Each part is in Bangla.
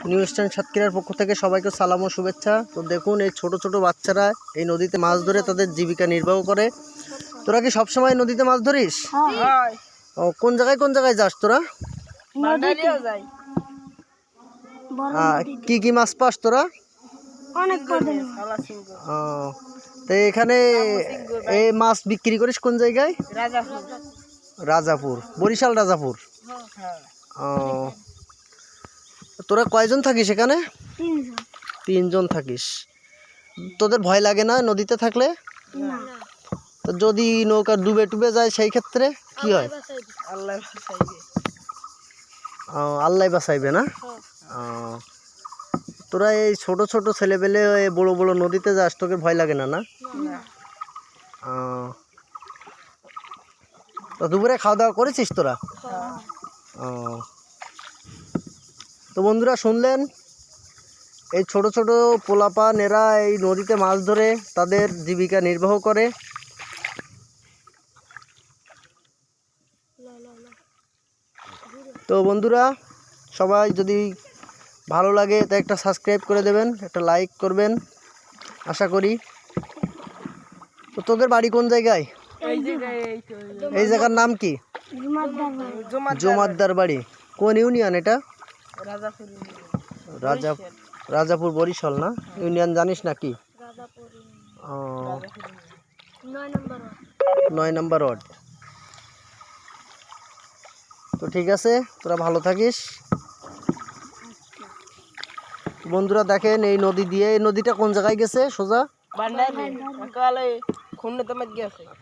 নিউ ইস্টার্ন সাতক্ষীরার পক্ষ থেকে সবাইকে সালাম ও শুভেচ্ছা। তো দেখুন এই ছোট ছোট বাচ্চারা এই নদীতে মাছ ধরে তাদের জীবিকা নির্বাহ করে। তোরা কি সবসময় নদীতে মাছ ধরিস? ও, কোন জায়গায় যাস তোরা? কি কি মাছ পাস তোরা? ও, তো এখানে এই মাছ বিক্রি করিস কোন জায়গায়? রাজাপুর, বরিশাল রাজাপুর। ও, তোরা কয়জন থাকিস এখানে? তিনজন থাকিস। তোদের ভয় লাগে না নদীতে থাকলে? তো যদি নৌকা ডুবে টুবে যায় সেই ক্ষেত্রে কি হয়? আল্লাহ বাঁচাইবে না? তোরা এই ছোট ছোট ছেলেপেলে বড় বড় নদীতে যাস, তোকে ভয় লাগে না? না, তো দুপুরে খাওয়া দাওয়া করেছিস তোরা? তো বন্ধুরা শুনলেন, এই ছোট ছোট পোলাপান এরা এই নদীতে মাছ ধরে তাদের জীবিকা নির্বাহ করে। তো বন্ধুরা সবাই যদি ভালো লাগে তা একটা সাবস্ক্রাইব করে দেবেন, একটা লাইক করবেন আশা করি। তো তোদের বাড়ি কোন জায়গায়? এই জায়গার নাম কি? জমাদ্দার বাড়ি। কোন ইউনিয়ন এটা? রাজাপুর, বরিশাল না? ইউনিয়ন জানিস নাকি? 9 নম্বর ওয়ার্ড। তো ঠিক আছে, তোরা ভালো থাকিস। বন্ধুরা দেখেন এই নদী দিয়ে, এই নদীটা কোন জায়গায় গেছে? সোজা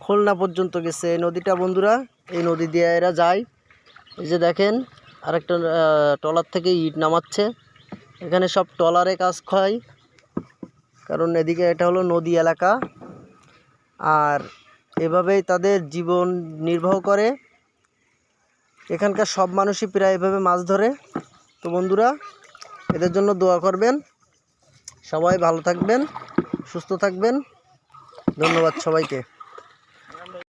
খুলনা পর্যন্ত গেছে এই নদীটা। বন্ধুরা এই নদী দিয়ে এরা যায়। এই যে দেখেন আরেকটা ট্রলার থেকে ইট নামাচ্ছে। এখানে সব ট্রলারে কাজ হয়, কারণ এদিকে এটা হলো নদী এলাকা, আর এভাবেই তাদের জীবন নির্বাহ করে। এখানকার সব মানুষই প্রায় এভাবে মাছ ধরে। তো বন্ধুরা এদের জন্য দোয়া করবেন। সবাই ভালো থাকবেন, সুস্থ থাকবেন। ধন্যবাদ সবাইকে।